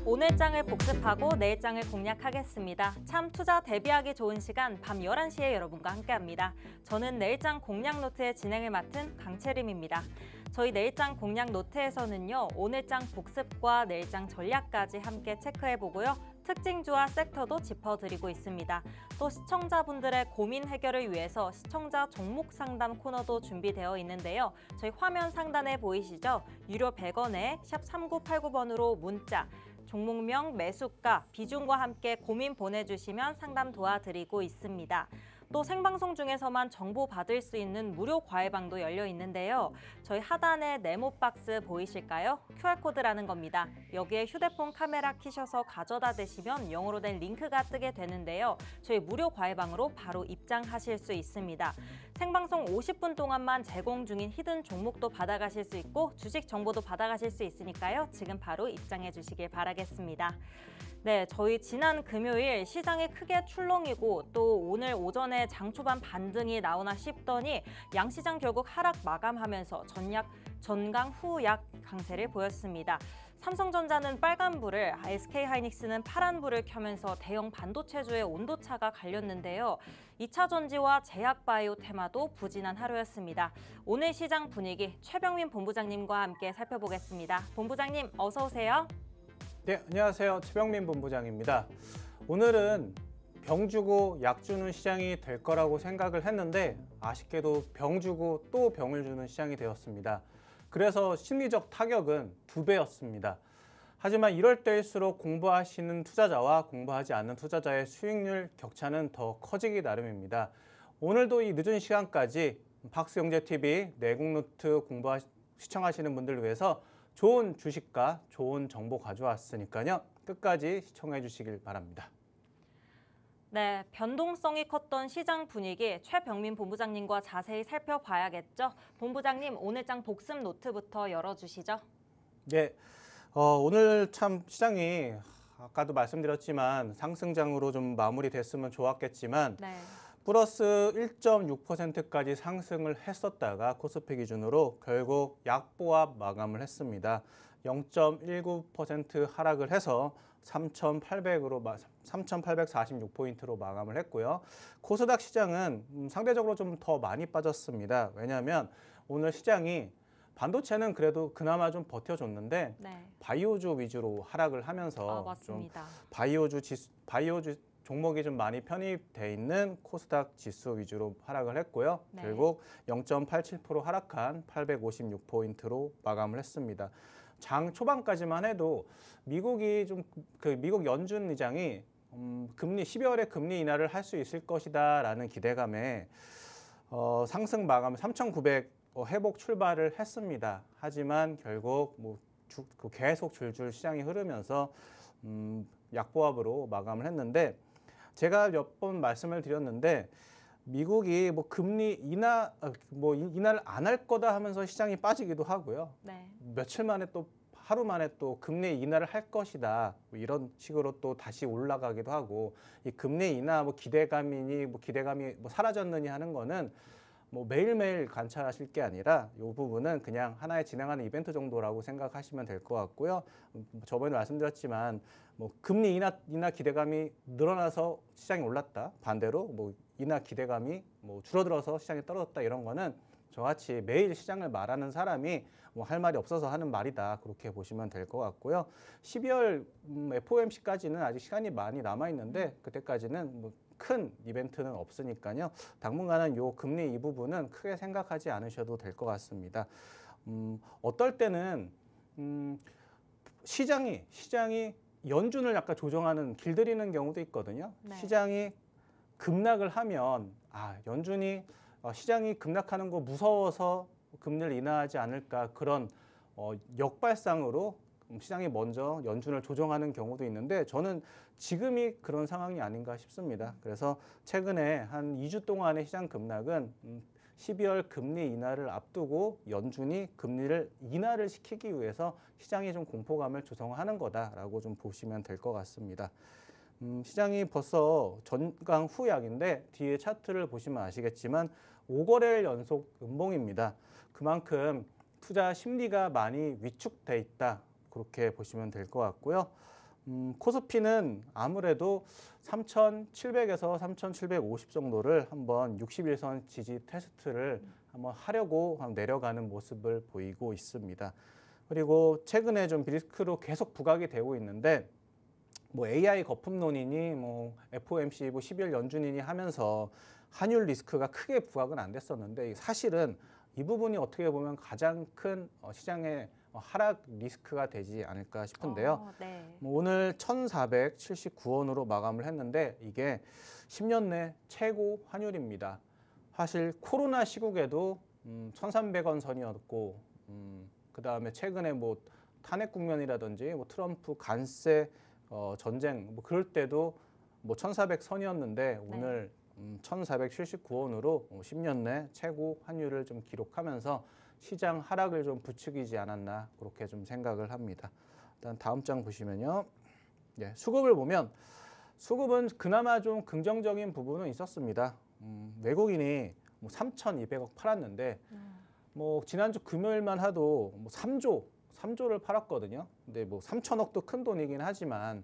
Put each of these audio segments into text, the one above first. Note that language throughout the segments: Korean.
오늘 장을 복습하고 내일 장을 공략하겠습니다. 참 투자 대비하기 좋은 시간 밤 11시에 여러분과 함께합니다. 저는 내일장 공략 노트의 진행을 맡은 강채림입니다. 저희 내일장 공략 노트에서는요, 오늘장 복습과 내일장 전략까지 함께 체크해보고요. 특징주와 섹터도 짚어드리고 있습니다. 또 시청자분들의 고민 해결을 위해서 시청자 종목 상담 코너도 준비되어 있는데요. 저희 화면 상단에 보이시죠? 유료 100원에 샵 3989번으로 문자, 종목명, 매수가, 비중과 함께 고민 보내주시면 상담 도와드리고 있습니다. 또 생방송 중에서만 정보 받을 수 있는 무료 과외방도 열려 있는데요. 저희 하단에 네모 박스 보이실까요? QR코드라는 겁니다. 여기에 휴대폰 카메라 켜셔서 가져다 대시면 영어로 된 링크가 뜨게 되는데요. 저희 무료 과외방으로 바로 입장하실 수 있습니다. 생방송 50분 동안만 제공 중인 히든 종목도 받아가실 수 있고 주식 정보도 받아가실 수 있으니까요. 지금 바로 입장해 주시길 바라겠습니다. 네, 저희 지난 금요일 시장이 크게 출렁이고 또 오늘 오전에 장 초반 반등이 나오나 싶더니 양시장 결국 하락 마감하면서 전강 후약 강세를 보였습니다. 삼성전자는 빨간불을, SK하이닉스는 파란불을 켜면서 대형 반도체주의 온도차가 갈렸는데요. 2차 전지와 제약바이오 테마도 부진한 하루였습니다. 오늘 시장 분위기 최병민 본부장님과 함께 살펴보겠습니다. 본부장님 어서 오세요. 네, 안녕하세요. 최병민 본부장입니다. 오늘은 병 주고 약 주는 시장이 될 거라고 생각을 했는데 아쉽게도 병 주고 또 병을 주는 시장이 되었습니다. 그래서 심리적 타격은 2배였습니다. 하지만 이럴 때일수록 공부하시는 투자자와 공부하지 않는 투자자의 수익률 격차는 더 커지기 나름입니다. 오늘도 이 늦은 시간까지 박스영재TV 내국노트 시청하시는 분들을 위해서 좋은 주식과 좋은 정보 가져왔으니까요. 끝까지 시청해 주시길 바랍니다. 네, 변동성이 컸던 시장 분위기 최병민 본부장님과 자세히 살펴봐야겠죠. 본부장님, 오늘 장 복습 노트부터 열어주시죠. 네, 오늘 참 시장이 아까도 말씀드렸지만 상승장으로 좀 마무리됐으면 좋았겠지만 네. 플러스 1.6%까지 상승을 했었다가 코스피 기준으로 결국 약보합 마감을 했습니다. 0.19% 하락을 해서 3,846포인트로 마감을 했고요. 코스닥 시장은 상대적으로 좀 더 많이 빠졌습니다. 왜냐하면 오늘 시장이 반도체는 그래도 그나마 좀 버텨줬는데 네. 바이오주 위주로 하락을 하면서 맞습니다. 좀 바이오주 종목이 좀 많이 편입돼 있는 코스닥 지수 위주로 하락을 했고요. 네. 결국 0.87% 하락한 856포인트로 마감을 했습니다. 장 초반까지만 해도 미국이 미국 연준 의장이 12월에 금리 인하를 할 수 있을 것이다라는 기대감에 상승 마감 3,900 회복 출발을 했습니다. 하지만 결국 계속 줄줄 시장이 흐르면서 약보합으로 마감을 했는데 제가 몇 번 말씀을 드렸는데 미국이 금리 인하를 안 할 거다 하면서 시장이 빠지기도 하고요. 네. 며칠 만에 또 하루 만에 또 금리 인하를 할 것이다 이런 식으로 또 다시 올라가기도 하고 이 금리 인하 기대감이 사라졌느냐 하는 거는 매일매일 관찰하실 게 아니라 이 부분은 그냥 하나의 진행하는 이벤트 정도라고 생각하시면 될 것 같고요. 저번에 말씀드렸지만 금리 인하 기대감이 늘어나서 시장이 올랐다. 반대로 인하 기대감이 줄어들어서 시장이 떨어졌다. 이런 거는 저같이 매일 시장을 말하는 사람이 할 말이 없어서 하는 말이다. 그렇게 보시면 될 것 같고요. 12월 FOMC까지는 아직 시간이 많이 남아있는데 그때까지는 큰 이벤트는 없으니까요. 당분간은 요 금리 이 부분은 크게 생각하지 않으셔도 될 것 같습니다. 어떨 때는 시장이 연준을 약간 조정하는 길들이는 경우도 있거든요. 네. 시장이 급락을 하면 연준이 시장이 급락하는 거 무서워서 금리를 인하하지 않을까 그런 역발상으로 시장이 먼저 연준을 조정하는 경우도 있는데 저는 지금이 그런 상황이 아닌가 싶습니다. 그래서 최근에 한 2주 동안의 시장 급락은 12월 금리 인하를 앞두고 연준이 금리를 인하를 시키기 위해서 시장이 좀 공포감을 조성하는 거다라고 좀 보시면 될 것 같습니다. 시장이 벌써 전강 후약인데 뒤에 차트를 보시면 아시겠지만 5거래일 연속 음봉입니다. 그만큼 투자 심리가 많이 위축돼 있다. 그렇게 보시면 될 것 같고요. 코스피는 아무래도 3,700에서 3,750 정도를 한번 61선 지지 테스트를 한번 하려고 내려가는 모습을 보이고 있습니다. 그리고 최근에 좀 리스크로 계속 부각이 되고 있는데 뭐 AI 거품론이니 뭐 FOMC 뭐 12월 연준이니 하면서 환율 리스크가 크게 부각은 안 됐었는데 사실은 이 부분이 어떻게 보면 가장 큰 시장의 하락 리스크가 되지 않을까 싶은데요. 네. 뭐 오늘 1,479원으로 마감을 했는데 이게 10년 내 최고 환율입니다. 사실 코로나 시국에도 1,300원 선이었고 그다음에 최근에 뭐 탄핵 국면이라든지 뭐 트럼프 관세 전쟁 뭐 그럴 때도 뭐 1,400 선이었는데 오늘 1,479원으로 10년 내 최고 환율을 좀 기록하면서 시장 하락을 좀 부추기지 않았나 그렇게 좀 생각을 합니다. 일단 다음 장 보시면요. 예, 수급을 보면 수급은 그나마 좀 긍정적인 부분은 있었습니다. 외국인이 뭐 3,200억 팔았는데 뭐 지난주 금요일만 하도 뭐 3조를 팔았거든요. 근데 뭐 3천억도 큰 돈이긴 하지만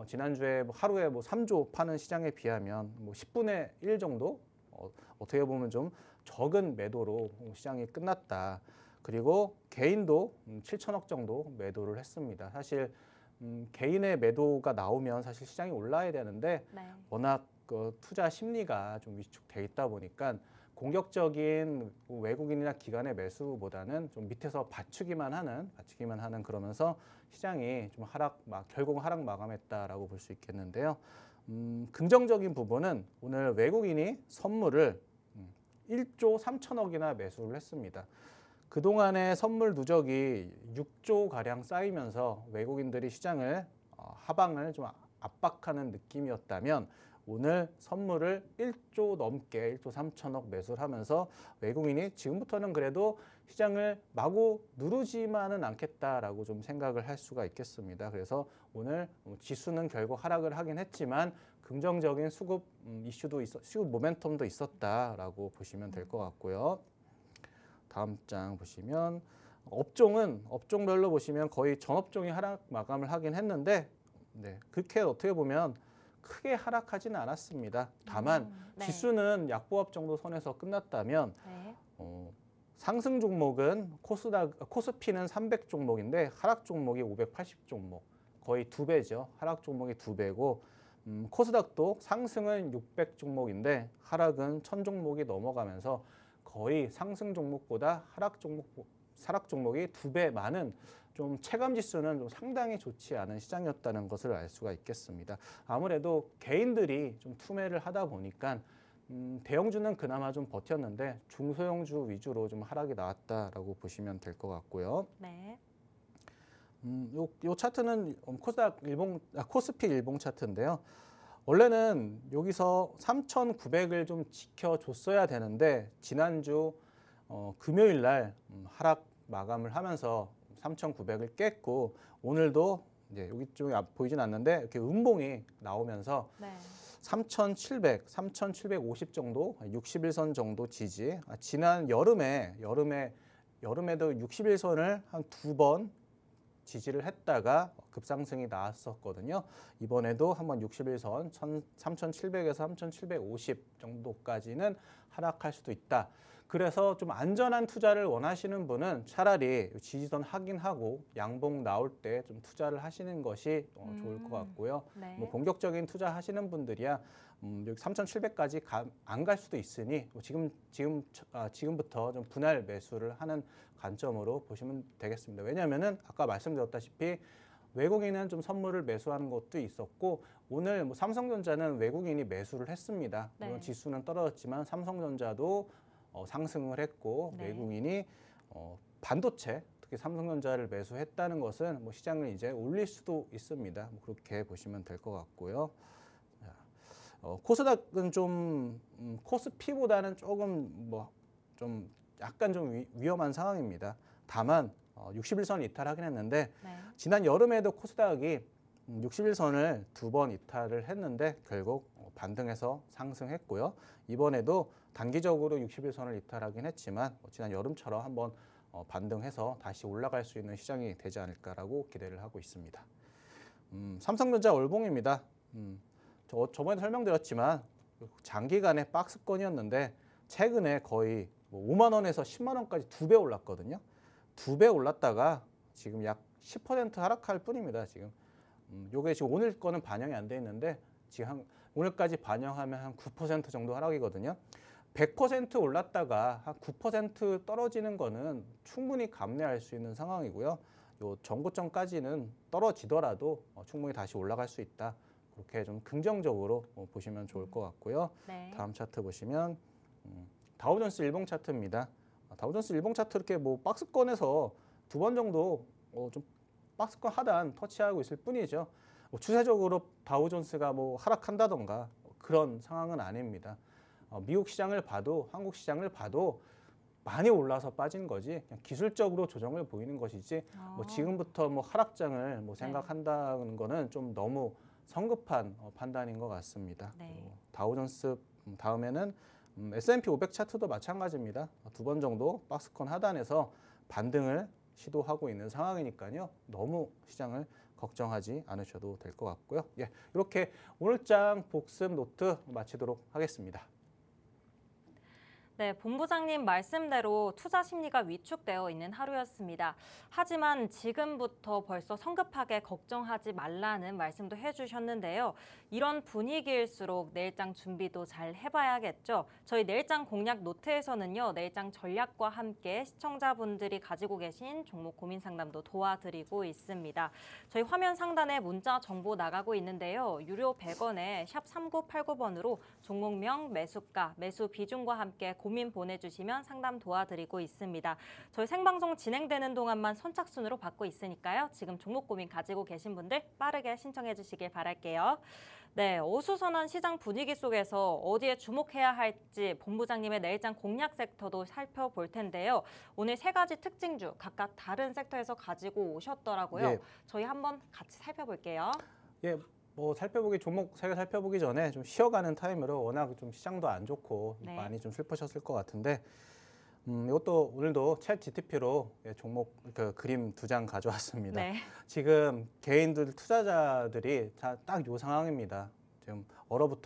지난주에 뭐 하루에 뭐 3조 파는 시장에 비하면 뭐 10분의 1 정도 어떻게 보면 좀 적은 매도로 시장이 끝났다. 그리고 개인도 7천억 정도 매도를 했습니다. 사실 개인의 매도가 나오면 사실 시장이 올라야 되는데 네. 워낙 그 투자 심리가 좀 위축돼 있다 보니까 공격적인 외국인이나 기관의 매수보다는 좀 밑에서 받치기만 하는 그러면서 시장이 좀 결국 하락 마감했다라고 볼 수 있겠는데요. 긍정적인 부분은 오늘 외국인이 선물을 1조 3천억이나 매수를 했습니다. 그동안의 선물 누적이 6조 가량 쌓이면서 외국인들이 시장을 하방을 좀 압박하는 느낌이었다면 오늘 선물을 1조 넘게 1조 3천억 매수를 하면서 외국인이 지금부터는 그래도 시장을 마구 누르지만은 않겠다라고 좀 생각을 할 수가 있겠습니다. 그래서 오늘 지수는 결국 하락을 하긴 했지만 긍정적인 수급 수급 모멘텀도 있었다라고 보시면 될 것 같고요. 다음 장 보시면 업종별로 보시면 거의 전 업종이 하락 마감을 하긴 했는데 그렇게 어떻게 보면 크게 하락하지는 않았습니다. 다만 네. 지수는 약보합 정도 선에서 끝났다면 네. 상승 종목은 코스피는 300 종목인데 하락 종목이 580 종목, 거의 2배죠. 하락 종목이 2배고 코스닥도 상승은 600 종목인데 하락은 1000 종목이 넘어가면서 거의 상승 종목보다 하락 종목이 2배 많은 좀 체감 지수는 좀 상당히 좋지 않은 시장이었다는 것을 알 수가 있겠습니다. 아무래도 개인들이 좀 투매를 하다 보니까 대형주는 그나마 좀 버텼는데 중소형주 위주로 좀 하락이 나왔다라고 보시면 될 것 같고요. 네. 요 차트는 코스피 일봉 차트인데요. 원래는 여기서 3,900을 좀 지켜줬어야 되는데 지난주 금요일 날 하락 마감을 하면서 3,900을 깼고 오늘도 이제 여기 쪽에 보이진 않는데 이렇게 음봉이 나오면서 네. 3,700, 3,750 정도, 61선 정도 지지. 지난 여름에도 61선을 한 2번 지지를 했다가 급상승이 나왔었거든요. 이번에도 한번 61선 3,700에서 3,750 정도까지는 하락할 수도 있다. 그래서 좀 안전한 투자를 원하시는 분은 차라리 지지선 확인하고 양봉 나올 때 좀 투자를 하시는 것이 좋을 것 같고요. 네. 뭐 본격적인 투자 하시는 분들이야 여기 3,700까지 안 갈 수도 있으니 지금부터 좀 분할 매수를 하는 관점으로 보시면 되겠습니다. 왜냐하면은 아까 말씀드렸다시피 외국인은 좀 선물을 매수하는 것도 있었고 오늘 뭐 삼성전자는 외국인이 매수를 했습니다. 물론 네. 지수는 떨어졌지만 삼성전자도 상승을 했고 네. 외국인이 반도체 특히 삼성전자를 매수했다는 것은 뭐 시장을 이제 올릴 수도 있습니다. 뭐 그렇게 보시면 될 것 같고요. 코스닥은 좀 코스피보다는 조금 좀 약간 좀 위험한 상황입니다. 다만 61선 이탈하긴 했는데 네. 지난 여름에도 코스닥이 60일선을 2번 이탈을 했는데 결국 반등해서 상승했고요. 이번에도 단기적으로 60일선을 이탈하긴 했지만 지난 여름처럼 한번 반등해서 다시 올라갈 수 있는 시장이 되지 않을까라고 기대를 하고 있습니다. 삼성전자 월봉입니다. 저번에 설명드렸지만 장기간의 박스권이었는데 최근에 거의 5만 원에서 10만 원까지 2배 올랐거든요. 2배 올랐다가 지금 약 10% 하락할 뿐입니다. 지금 요게 지금 오늘 거는 반영이 안 돼 있는데 지금 오늘까지 반영하면 한 9% 정도 하락이거든요. 100% 올랐다가 한 9% 떨어지는 거는 충분히 감내할 수 있는 상황이고요. 요 전고점까지는 떨어지더라도 충분히 다시 올라갈 수 있다. 그렇게 좀 긍정적으로 보시면 좋을 것 같고요. 네. 다음 차트 보시면 다우존스 일봉 차트입니다. 다우존스 일봉 차트 이렇게 뭐 박스권에서 2번 정도 좀 박스권 하단 터치하고 있을 뿐이죠. 추세적으로 다우존스가 뭐 하락한다던가 그런 상황은 아닙니다. 미국 시장을 봐도 한국 시장을 봐도 많이 올라서 빠진 거지 그냥 기술적으로 조정을 보이는 것이지 뭐 지금부터 뭐 하락장을 뭐 생각한다는 거는 좀 너무 성급한 판단인 것 같습니다. 네. 다우존스 다음에는 S&P 500 차트도 마찬가지입니다. 2번 정도 박스권 하단에서 반등을 시도하고 있는 상황이니까요. 너무 시장을 걱정하지 않으셔도 될 것 같고요. 예, 이렇게 오늘장 복습 노트 마치도록 하겠습니다. 네, 본부장님 말씀대로 투자 심리가 위축되어 있는 하루였습니다. 하지만 지금부터 벌써 성급하게 걱정하지 말라는 말씀도 해주셨는데요. 이런 분위기일수록 내일장 준비도 잘 해봐야겠죠. 저희 내일장 공략 노트에서는요, 내일장 전략과 함께 시청자분들이 가지고 계신 종목 고민 상담도 도와드리고 있습니다. 저희 화면 상단에 문자 정보 나가고 있는데요. 유료 100원에 샵 3989번으로 종목명, 매수가, 매수 비중과 함께 고민 보내주시면 상담 도와드리고 있습니다. 저희 생방송 진행되는 동안만 선착순으로 받고 있으니까요. 지금 종목 고민 가지고 계신 분들 빠르게 신청해 주시길 바랄게요. 네, 어수선한 시장 분위기 속에서 어디에 주목해야 할지 본부장님의 내일장 공략 섹터도 살펴볼 텐데요. 오늘 3가지 특징주 각각 다른 섹터에서 가지고 오셨더라고요. 예. 저희 한번 같이 살펴볼게요. 예, 뭐 종목 살펴보기 전에 좀 쉬어가는 타임으로 워낙 좀 시장도 안 좋고 네. 많이 좀 슬프셨을 것 같은데 이것도 오늘도 챗 GTP로 종목 그림 2장 가져왔습니다. 네. 지금 개인들 투자자들이 딱 요 상황입니다. 지금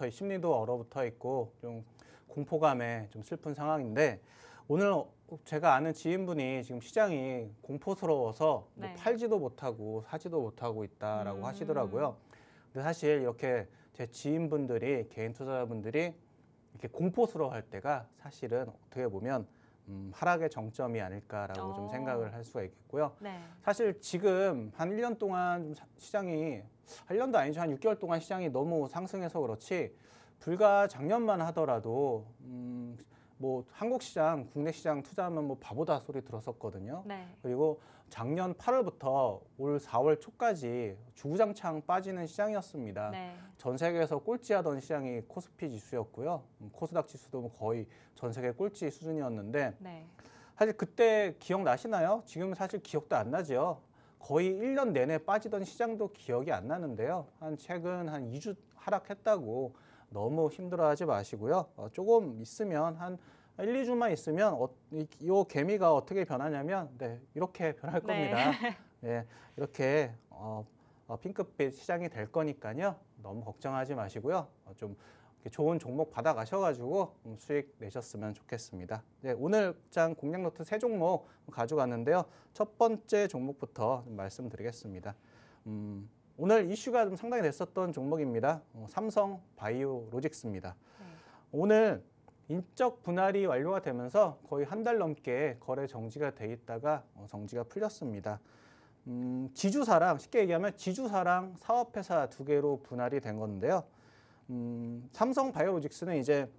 심리도 얼어붙어 있고 좀 공포감에 좀 슬픈 상황인데 오늘 제가 아는 지인분이 지금 시장이 공포스러워서 네. 뭐 팔지도 못하고 사지도 못하고 있다라고 하시더라고요. 근데 사실 이렇게 제 지인분들이 개인 투자자분들이 이렇게 공포스러워할 때가 사실은 어떻게 보면 하락의 정점이 아닐까라고 좀 생각을 할 수가 있겠고요. 네. 사실 지금 한 1년 동안 좀 시장이 1년도 아니죠. 한 6개월 동안 시장이 너무 상승해서 그렇지 불과 작년만 하더라도 뭐 한국 시장, 국내 시장 투자하면 뭐 바보다 소리 들었었거든요. 네. 그리고 작년 8월부터 올 4월 초까지 주구장창 빠지는 시장이었습니다. 네. 전 세계에서 꼴찌하던 시장이 코스피 지수였고요. 코스닥 지수도 뭐 거의 전 세계 꼴찌 수준이었는데 네. 사실 그때 기억나시나요? 지금 사실 기억도 안 나죠. 거의 1년 내내 빠지던 시장도 기억이 안 나는데요. 최근 한 2주 하락했다고 너무 힘들어하지 마시고요. 조금 있으면 한 1, 2주만 있으면 이 개미가 어떻게 변하냐면 이렇게 변할 겁니다. 네, 이렇게 핑크빛 시장이 될 거니까요. 너무 걱정하지 마시고요. 좀 좋은 종목 받아가셔가지고 수익 내셨으면 좋겠습니다. 네, 오늘 장 공략 노트 3종목 가져갔는데요. 첫 번째 종목부터 좀 말씀드리겠습니다. 오늘 이슈가 좀 상당히 됐었던 종목입니다. 삼성 바이오로직스입니다. 오늘 인적 분할이 완료가 되면서 거의 한 달 넘게 거래 정지가 돼 있다가 정지가 풀렸습니다. 지주사랑, 쉽게 얘기하면 지주사랑 사업회사 2개로 분할이 된 건데요. 삼성 바이오로직스는 이제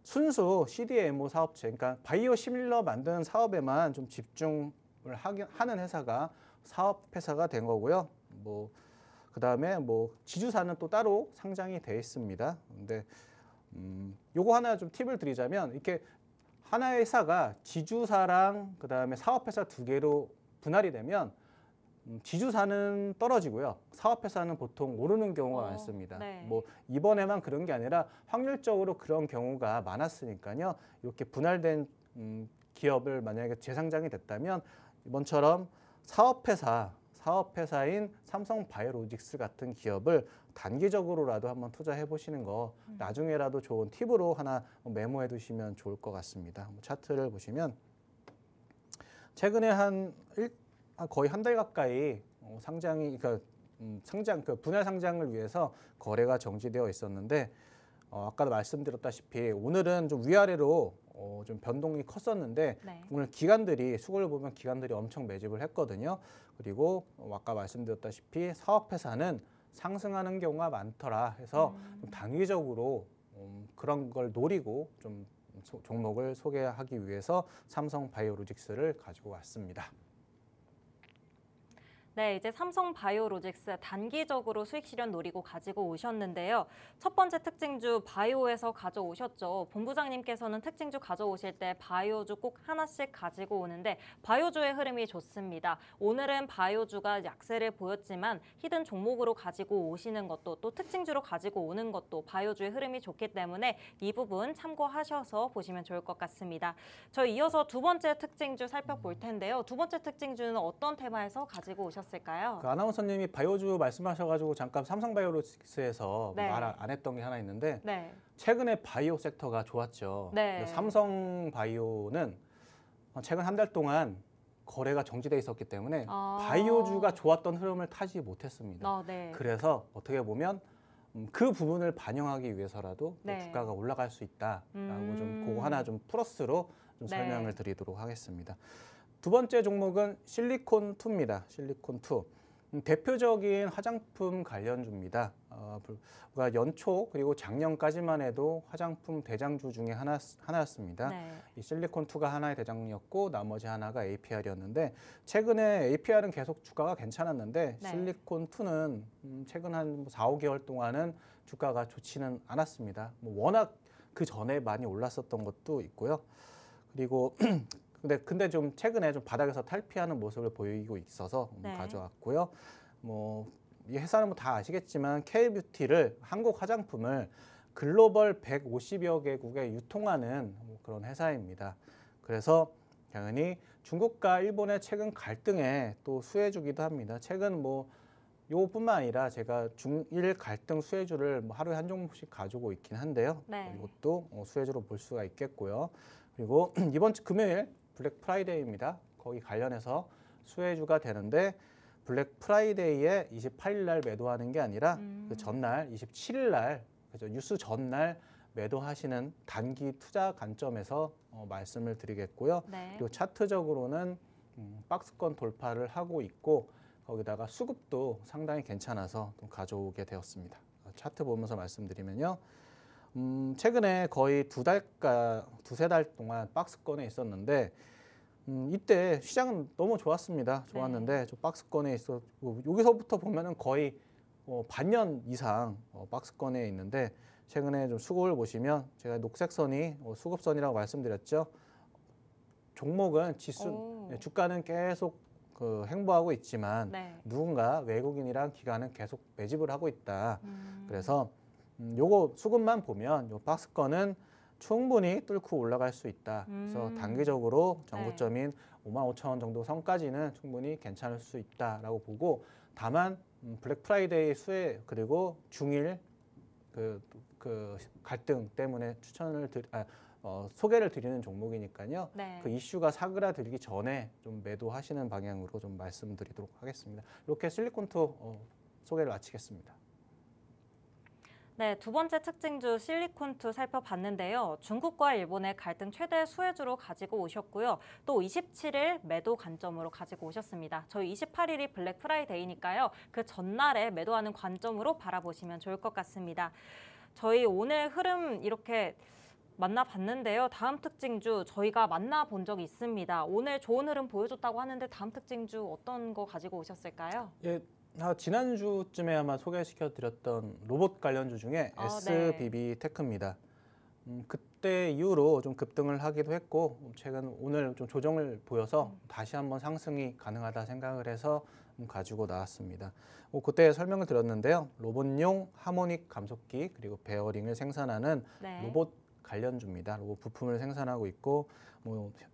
순수 CDMO 사업체, 그러니까 바이오 시밀러 만드는 사업에만 좀 집중을 하는 회사가 사업회사가 된 거고요. 그다음에 지주사는 또 따로 상장이 돼 있습니다. 근데 요거 하나 좀 팁을 드리자면 이렇게 하나의 회사가 지주사랑 그다음에 사업회사 2개로 분할이 되면 지주사는 떨어지고요. 사업회사는 보통 오르는 경우가 어, 많습니다. 네. 뭐 이번에만 그런 게 아니라 확률적으로 그런 경우가 많았으니까요. 이렇게 분할된 기업을 만약에 재상장이 됐다면 이번처럼 사업회사인 삼성바이오로직스 같은 기업을 단기적으로라도 한번 투자해 보시는 거 나중에라도 좋은 팁으로 하나 메모해 두시면 좋을 것 같습니다. 차트를 보시면 최근에 거의 한 달 가까이 상장이 분할 상장을 위해서 거래가 정지되어 있었는데 아까도 말씀드렸다시피 오늘은 좀 위아래로 좀 변동이 컸었는데 네. 오늘 수급을 보면 기관들이 엄청 매집을 했거든요. 그리고 아까 말씀드렸다시피 사업회사는 상승하는 경우가 많더라 해서 좀 단기적으로 그런 걸 노리고 좀 종목을 소개하기 위해서 삼성바이오로직스를 가지고 왔습니다. 네, 이제 삼성바이오로직스 단기적으로 수익 실현 노리고 가지고 오셨는데요. 첫 번째 특징주 바이오에서 가져오셨죠. 본부장님께서는 특징주 가져오실 때 바이오주 꼭 하나씩 가지고 오는데 바이오주의 흐름이 좋습니다. 오늘은 바이오주가 약세를 보였지만 히든 종목으로 가지고 오시는 것도 또 특징주로 가지고 오는 것도 바이오주의 흐름이 좋기 때문에 이 부분 참고하셔서 보시면 좋을 것 같습니다. 저희 이어서 두 번째 특징주 살펴볼 텐데요. 두 번째 특징주는 어떤 테마에서 가지고 오셨을까요? 그 아나운서님이 바이오주 말씀하셔가지고 잠깐 삼성바이오로직스에서 네. 말 안 했던 게 하나 있는데 네. 최근에 바이오 섹터가 좋았죠. 네. 삼성바이오는 최근 한 달 동안 거래가 정지돼 있었기 때문에 아. 바이오주가 좋았던 흐름을 타지 못했습니다. 네. 그래서 어떻게 보면 그 부분을 반영하기 위해서라도 네. 주가가 올라갈 수 있다라고 좀 그거 하나 좀 플러스로 좀 네. 설명을 드리도록 하겠습니다. 두 번째 종목은 실리콘2입니다. 실리콘2. 대표적인 화장품 관련주입니다. 연초 그리고 작년까지만 해도 화장품 대장주 중에 하나였습니다. 네. 이 실리콘2가 하나의 대장이었고 나머지 하나가 APR이었는데 최근에 APR은 계속 주가가 괜찮았는데 네. 실리콘2는 최근 한 4, 5개월 동안은 주가가 좋지는 않았습니다. 워낙 그 전에 많이 올랐었던 것도 있고요. 그리고 근데 좀 최근에 좀 바닥에서 탈피하는 모습을 보이고 있어서 네. 가져왔고요. 이 회사는 다 아시겠지만 K뷰티를 한국 화장품을 글로벌 150여 개국에 유통하는 그런 회사입니다. 그래서 당연히 중국과 일본의 최근 갈등에 또 수혜주기도 합니다. 최근 요뿐만 아니라 제가 중일 갈등 수혜주를 하루에 한 종목씩 가지고 있긴 한데요. 네. 이것도 수혜주로 볼 수가 있겠고요. 그리고 이번 주 금요일 블랙 프라이데이입니다. 거기 관련해서 수혜주가 되는데 블랙 프라이데이에 28일 날 매도하는 게 아니라 그 전날 27일 날 그죠? 뉴스 전날 매도하시는 단기 투자 관점에서 말씀을 드리겠고요. 네. 그리고 차트적으로는 박스권 돌파를 하고 있고 거기다가 수급도 상당히 괜찮아서 좀 가져오게 되었습니다. 차트 보면서 말씀드리면요. 최근에 거의 두세 달 동안 박스권에 있었는데 이때 시장은 너무 좋았는데 네. 좀 박스권에 여기서부터 보면은 거의 반년 이상 박스권에 있는데 최근에 좀 수급을 보시면 제가 녹색 선이 수급선이라고 말씀드렸죠. 종목은 주가는 계속 행보하고 있지만 네. 누군가 외국인이랑 기관은 계속 매집을 하고 있다. 그래서 요거 수급만 보면 요 박스권은 충분히 뚫고 올라갈 수 있다. 그래서 단기적으로 전고점인 55,000원 정도 선까지는 충분히 괜찮을 수 있다라고 보고 다만 블랙 프라이데이 수혜 그리고 중일 그 갈등 때문에 소개를 드리는 종목이니까요. 네. 그 이슈가 사그라들기 전에 좀 매도하시는 방향으로 좀 말씀드리도록 하겠습니다. 이렇게 실리콘2 소개를 마치겠습니다. 네, 두 번째 특징주 실리콘2 살펴봤는데요. 중국과 일본의 갈등 최대 수혜주로 가지고 오셨고요. 또 27일 매도 관점으로 가지고 오셨습니다. 저희 28일이 블랙 프라이데이니까요. 그 전날에 매도하는 관점으로 바라보시면 좋을 것 같습니다. 저희 오늘 흐름 이렇게 만나봤는데요. 다음 특징주 저희가 만나본 적이 있습니다. 오늘 좋은 흐름 보여줬다고 하는데 다음 특징주 어떤 거 가지고 오셨을까요? 예, 지난주쯤에 아마 소개시켜드렸던 로봇 관련주 중에 SBB 테크입니다. 그때 이후로 좀 급등을 하기도 했고 오늘 좀 조정을 보여서 다시 한번 상승이 가능하다 생각을 해서 가지고 나왔습니다. 그때 설명을 드렸는데요. 로봇용 하모닉 감속기 그리고 베어링을 생산하는 네. 로봇 관련주입니다. 로봇 부품을 생산하고 있고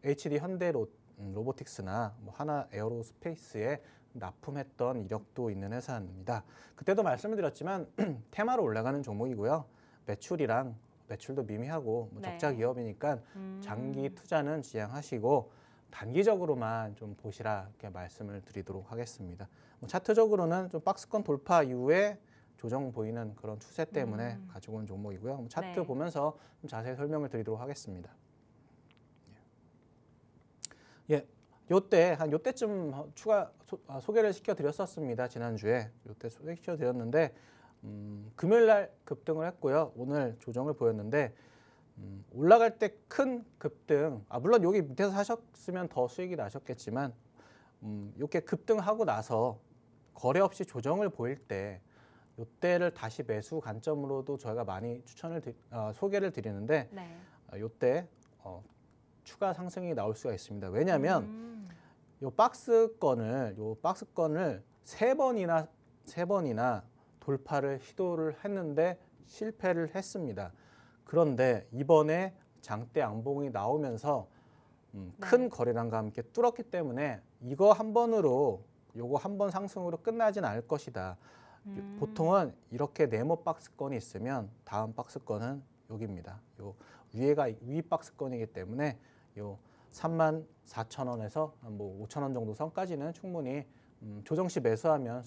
HD 현대 로보틱스나 하나 에어로스페이스에 납품했던 이력도 있는 회사입니다. 그때도 말씀을 드렸지만 테마로 올라가는 종목이고요. 매출도 미미하고 네. 적자 기업이니까 장기 투자는 지양하시고 단기적으로만 좀 보시라 이렇게 말씀을 드리도록 하겠습니다. 차트적으로는 좀 박스권 돌파 이후에 조정 보이는 그런 추세 때문에 가지고 온 종목이고요. 차트 네. 보면서 좀 자세히 설명을 드리도록 하겠습니다. 예, 요때쯤 추가 소개를 시켜드렸었습니다. 지난주에 요때 소개시켜드렸는데 금요일 날 급등을 했고요. 오늘 조정을 보였는데 올라갈 때 큰 급등, 물론 여기 밑에서 사셨으면 더 수익이 나셨겠지만 이렇게 급등하고 나서 거래 없이 조정을 보일 때 요때를 다시 매수 관점으로도 저희가 많이 소개를 드리는데 네. 요때 추가 상승이 나올 수가 있습니다. 왜냐하면 요 박스권을 세 번이나 돌파를 시도를 했는데 실패를 했습니다. 그런데 이번에 장대 양봉이 나오면서 큰 거래량과 함께 뚫었기 때문에 요거 한 번 상승으로 끝나진 않을 것이다. 보통은 이렇게 네모 박스권이 있으면 다음 박스권은 여기입니다. 요 위 박스권이기 때문에 요 34,000원에서 5,000원 정도 선까지는 충분히 조정 시 매수하면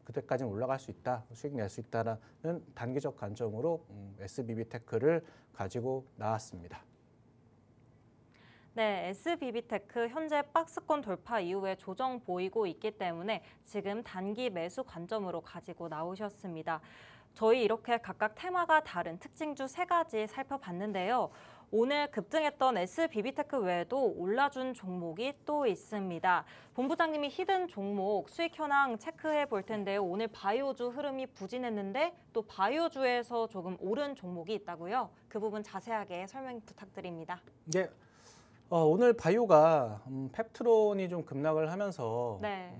그때까지는 올라갈 수 있다, 수익 낼 수 있다라는 단기적 관점으로 SBB테크를 가지고 나왔습니다. 네, SBB테크 현재 박스권 돌파 이후에 조정 보이고 있기 때문에 지금 단기 매수 관점으로 가지고 나오셨습니다. 저희 이렇게 각각 테마가 다른 특징주 3가지 살펴봤는데요. 오늘 급등했던 SBB테크 외에도 올라준 종목이 또 있습니다. 본부장님이 히든 종목 수익 현황 체크해 볼 텐데요. 오늘 바이오주 흐름이 부진했는데 또 바이오주에서 조금 오른 종목이 있다고요. 그 부분 자세하게 설명 부탁드립니다. 네, 오늘 바이오가 펩트론이 좀 급락을 하면서 네.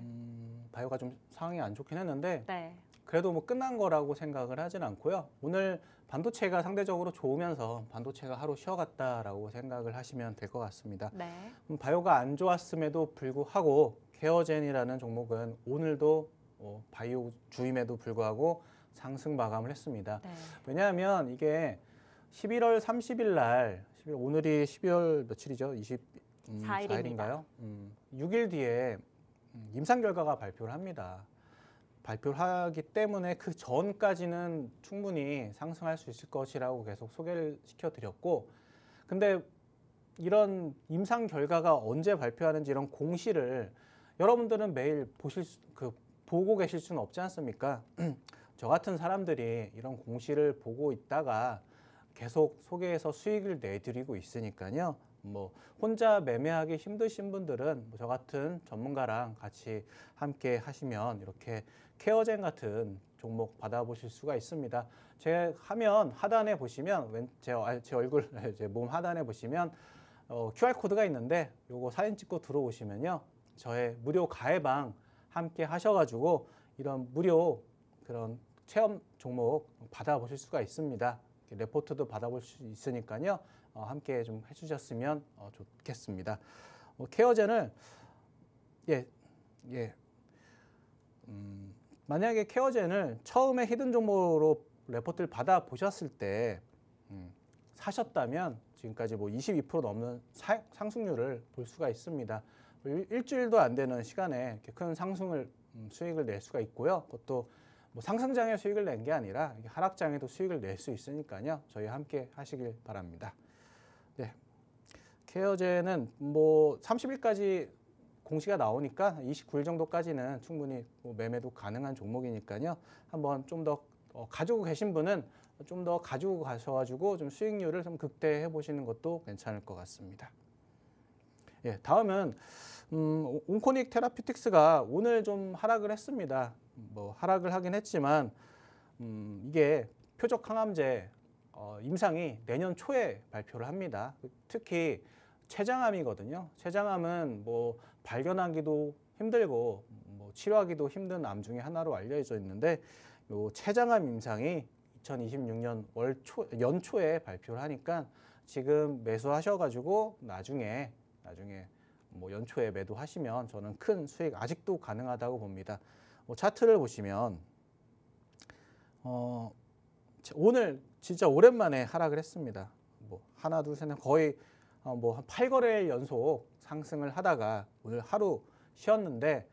바이오가 좀 상황이 안 좋긴 했는데 네. 그래도 끝난 거라고 생각을 하진 않고요. 오늘 반도체가 상대적으로 좋으면서 반도체가 하루 쉬어갔다라고 생각을 하시면 될 것 같습니다. 네. 바이오가 안 좋았음에도 불구하고 케어젠이라는 종목은 오늘도 바이오 주임에도 불구하고 상승 마감을 했습니다. 네. 왜냐하면 이게 11월 30일 날 오늘이 12월 며칠이죠? 24일인가요? 6일 뒤에 임상 결과가 발표를 합니다. 발표를 하기 때문에 그 전까지는 충분히 상승할 수 있을 것이라고 계속 소개를 시켜드렸고, 근데 이런 임상 결과가 언제 발표하는지 이런 공시를 여러분들은 매일 보고 계실 수는 없지 않습니까? 저 같은 사람들이 이런 공시를 보고 있다가 계속 소개해서 수익을 내드리고 있으니까요. 혼자 매매하기 힘드신 분들은 저 같은 전문가랑 같이 함께 하시면 이렇게 케어젠 같은 종목 받아보실 수가 있습니다. 제 화면 하단에 보시면 제 얼굴, 제 몸 하단에 보시면 QR 코드가 있는데 요거 사진 찍고 들어오시면요, 저의 무료 가해방 함께 하셔가지고 이런 무료 그런 체험 종목 받아보실 수가 있습니다. 레포트도 받아볼 수 있으니까요. 함께 좀 해주셨으면 좋겠습니다. 케어젠을 만약에 케어젠을 처음에 히든 종목으로 레포트를 받아 보셨을 때 사셨다면 지금까지 22% 넘는 상승률을 볼 수가 있습니다. 일주일도 안 되는 시간에 이렇게 큰 상승을 수익을 낼 수가 있고요. 그것도 상승장에 수익을 낸 게 아니라 하락장에도 수익을 낼 수 있으니까요. 저희 함께 하시길 바랍니다. 네, 케어젠은 30일까지 공시가 나오니까 29일 정도까지는 충분히 매매도 가능한 종목이니까요. 한번 좀 더 가지고 계신 분은 좀 더 가지고 가셔가지고 좀 수익률을 좀 극대화해 보시는 것도 괜찮을 것 같습니다. 예, 다음은 온코닉 테라피틱스가 오늘 좀 하락을 했습니다. 하락을 하긴 했지만 이게 표적 항암제 임상이 내년 초에 발표를 합니다. 특히 췌장암이거든요. 췌장암은 발견하기도 힘들고 치료하기도 힘든 암 중에 하나로 알려져 있는데 요 췌장암 임상이 2026년 연초에 발표를 하니까 지금 매수하셔가지고 나중에 뭐 연초에 매도하시면 저는 큰 수익 아직도 가능하다고 봅니다. 차트를 보시면 오늘 진짜 오랜만에 하락을 했습니다. 뭐 하나 둘 셋 거의 뭐 한 8거래일 연속 상승을 하다가 오늘 하루 쉬었는데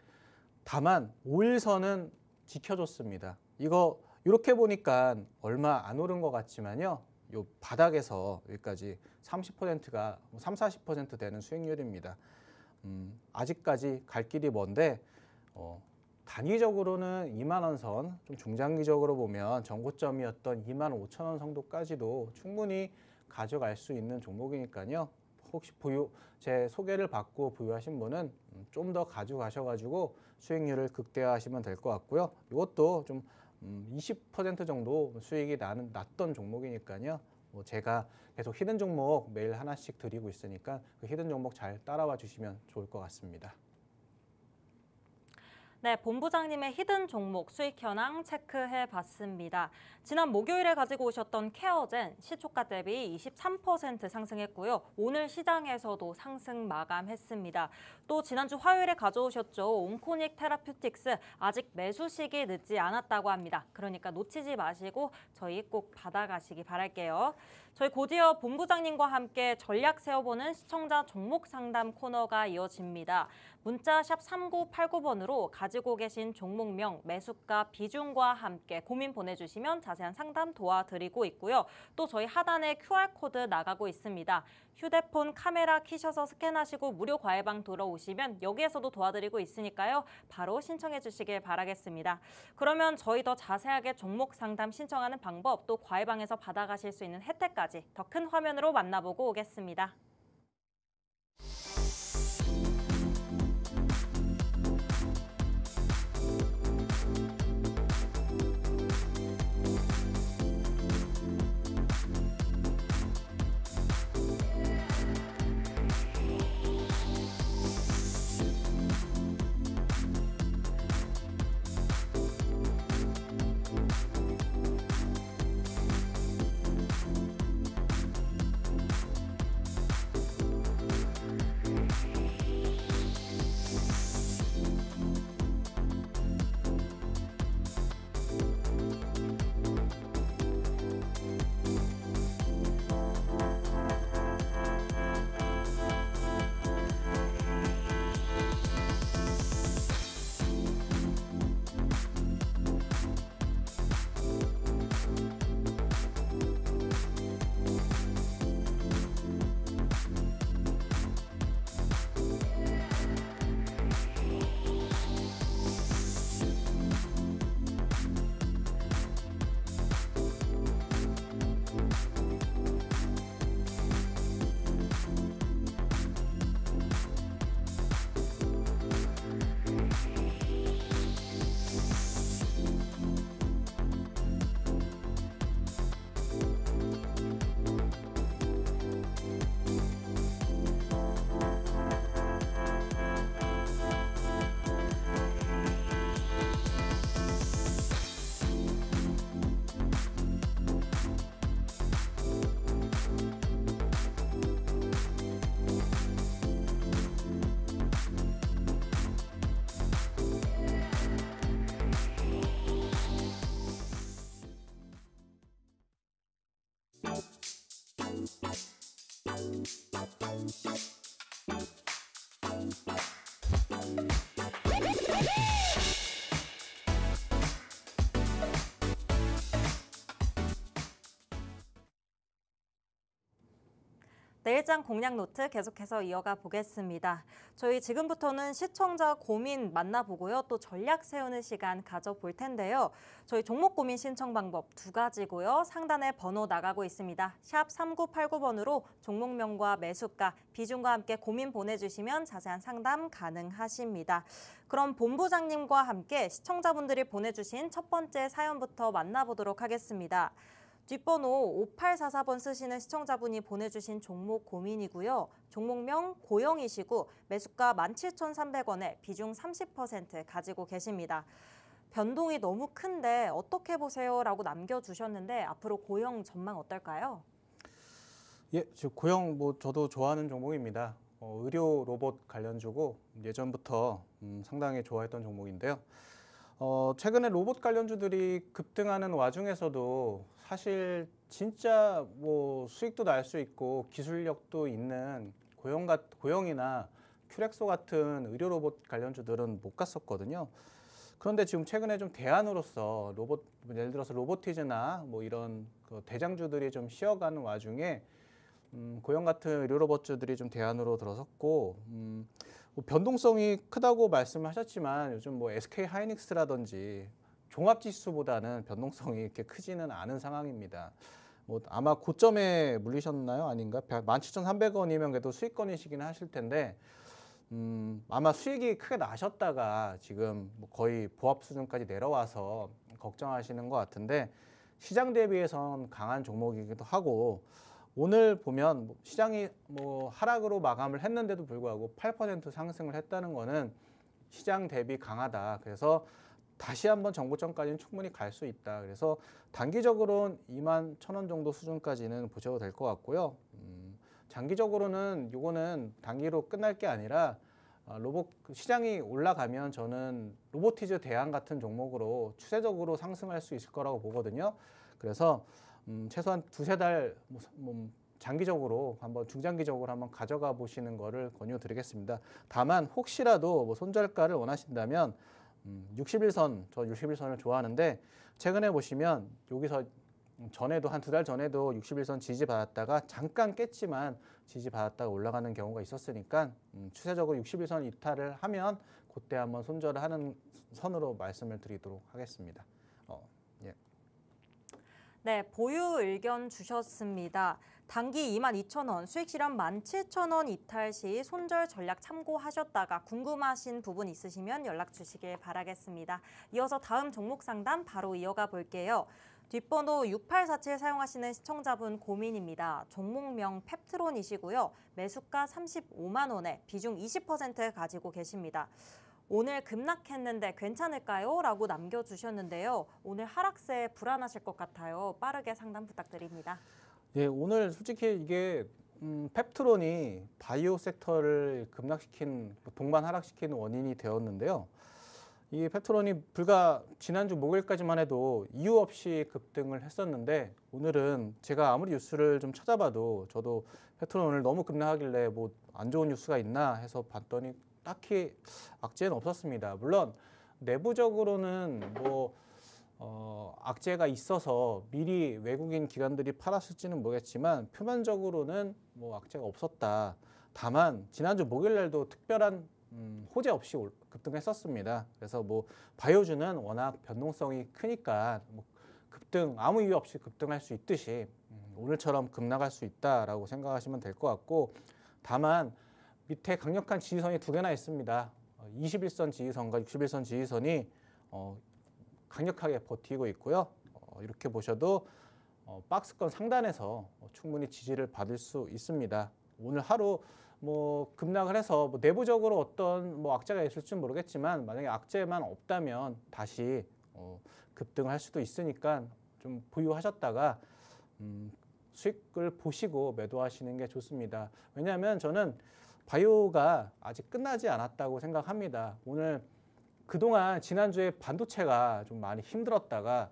다만 5일선은 지켜줬습니다. 이거 이렇게 보니까 얼마 안 오른 것 같지만요. 요 바닥에서 여기까지 30%가 30-40% 되는 수익률입니다. 아직까지 갈 길이 먼데 단위적으로는 2만 원 선, 좀 중장기적으로 보면 전고점이었던 2만 5천 원 정도까지도 충분히 가져갈 수 있는 종목이니까요. 혹시 제 소개를 받고 보유하신 분은 좀 더 가져가셔가지고 수익률을 극대화하시면 될 것 같고요. 이것도 좀 20% 정도 수익이 났던 종목이니까요. 뭐 제가 계속 히든 종목 매일 하나씩 드리고 있으니까 그 히든 종목 잘 따라와 주시면 좋을 것 같습니다. 네, 본부장님의 히든 종목 수익 현황 체크해 봤습니다. 지난 목요일에 가지고 오셨던 케어젠 시초가 대비 23% 상승했고요. 오늘 시장에서도 상승 마감했습니다. 또 지난주 화요일에 가져오셨죠. 온코닉 테라퓨틱스 아직 매수 시기 늦지 않았다고 합니다. 그러니까 놓치지 마시고 저희 꼭 받아가시기 바랄게요. 저희 곧이어 본부장님과 함께 전략 세워보는 시청자 종목 상담 코너가 이어집니다. 문자 샵 3989번으로 가지고 계신 종목명, 매수가, 비중과 함께 고민 보내주시면 자세한 상담 도와드리고 있고요. 또 저희 하단에 QR코드 나가고 있습니다. 휴대폰 카메라 키셔서 스캔하시고 무료 과외방 들어오시면 여기에서도 도와드리고 있으니까요. 바로 신청해 주시길 바라겠습니다. 그러면 저희 더 자세하게 종목 상담 신청하는 방법, 또 과외방에서 받아가실 수 있는 혜택까지 더 큰 화면으로 만나보고 오겠습니다. 내일장 공략 노트 계속해서 이어가 보겠습니다. 저희 지금부터는 시청자 고민 만나보고요. 또 전략 세우는 시간 가져볼 텐데요. 저희 종목 고민 신청 방법 두 가지고요. 상단에 번호 나가고 있습니다. 샵 3989번으로 종목명과 매수가, 비중과 함께 고민 보내주시면 자세한 상담 가능하십니다. 그럼 본부장님과 함께 시청자분들이 보내주신 첫 번째 사연부터 만나보도록 하겠습니다. 뒷번호 5844번 쓰시는 시청자분이 보내주신 종목 고민이고요. 종목명 고영이시고 매수가 17,300원에 비중 30% 가지고 계십니다. 변동이 너무 큰데 어떻게 보세요? 라고 남겨주셨는데 앞으로 고영 전망 어떨까요? 예, 지금 고영 저도 좋아하는 종목입니다. 의료 로봇 관련주고 예전부터 상당히 좋아했던 종목인데요. 최근에 로봇 관련주들이 급등하는 와중에서도 사실 진짜 수익도 날 수 있고 기술력도 있는 고영이나 큐렉소 같은 의료 로봇 관련주들은 못 갔었거든요. 그런데 지금 최근에 좀 대안으로서 예를 들어서 로보티즈나 이런 그 대장주들이 좀 쉬어가는 와중에 고영 같은 의료 로봇주들이 좀 대안으로 들어섰고 변동성이 크다고 말씀하셨지만 요즘 SK 하이닉스라든지 종합지수보다는 변동성이 이렇게 크지는 않은 상황입니다. 아마 고점에 물리셨나요? 아닌가? 17,300원이면 그래도 수익권이시긴 하실 텐데 아마 수익이 크게 나셨다가 지금 거의 보합 수준까지 내려와서 걱정하시는 것 같은데 시장 대비해선 강한 종목이기도 하고 오늘 보면 시장이 하락으로 마감을 했는데도 불구하고 8% 상승을 했다는 거는 시장 대비 강하다. 그래서 다시 한번 정고점까지는 충분히 갈 수 있다. 그래서 단기적으로는 21,000원 정도 수준까지는 보셔도 될 것 같고요. 장기적으로는 이거는 단기로 끝날 게 아니라 시장이 올라가면 저는 로보티즈 대안 같은 종목으로 추세적으로 상승할 수 있을 거라고 보거든요. 그래서 최소한 두세 달 장기적으로 중장기적으로 한번 가져가 보시는 거를 권유드리겠습니다. 다만 혹시라도 손절가를 원하신다면 61선, 저 61선을 좋아하는데 최근에 보시면 여기서 전에도 한 두 달 전에도 61선 지지받았다가 잠깐 깼지만 지지받았다가 올라가는 경우가 있었으니까 추세적으로 61선 이탈을 하면 그때 한번 손절을 하는 선으로 말씀을 드리도록 하겠습니다. 예. 네, 보유 의견 주셨습니다. 단기 22,000원, 수익 실현 17,000원 이탈 시 손절 전략 참고하셨다가 궁금하신 부분 있으시면 연락 주시길 바라겠습니다. 이어서 다음 종목 상담 바로 이어가 볼게요. 뒷번호 6847 사용하시는 시청자분 고민입니다. 종목명 펩트론이시고요. 매수가 35만 원에 비중 20% 가지고 계십니다. 오늘 급락했는데 괜찮을까요? 라고 남겨주셨는데요. 오늘 하락세 불안하실 것 같아요. 빠르게 상담 부탁드립니다. 예, 오늘 솔직히 이게 펩트론이 바이오 섹터를 동반 하락시키는 원인이 되었는데요. 이 펩트론이 불과 지난주 목요일까지만 해도 이유 없이 급등을 했었는데 오늘은 제가 아무리 뉴스를 좀 찾아봐도 저도 펩트론 오늘 너무 급락하길래 안 좋은 뉴스가 있나 해서 봤더니 딱히 악재는 없었습니다. 물론 내부적으로는 악재가 있어서 미리 외국인 기관들이 팔았을지는 모르겠지만 표면적으로는 악재가 없었다. 다만 지난주 목요일 날도 특별한 호재 없이 급등했었습니다. 그래서 바이오주는 워낙 변동성이 크니까 아무 이유 없이 급등할 수 있듯이 오늘처럼 급락할 수 있다라고 생각하시면 될 것 같고 다만 밑에 강력한 지지선이 두 개나 있습니다. 21선 지지선과 61선 지지선이 강력하게 버티고 있고요. 이렇게 보셔도 박스권 상단에서 충분히 지지를 받을 수 있습니다. 오늘 하루 급락을 해서 내부적으로 어떤 악재가 있을지는 모르겠지만 만약에 악재만 없다면 다시 급등을 할 수도 있으니까 좀 보유하셨다가 수익을 보시고 매도하시는 게 좋습니다. 왜냐하면 저는 바이오가 아직 끝나지 않았다고 생각합니다. 오늘 그동안 지난주에 반도체가 좀 많이 힘들었다가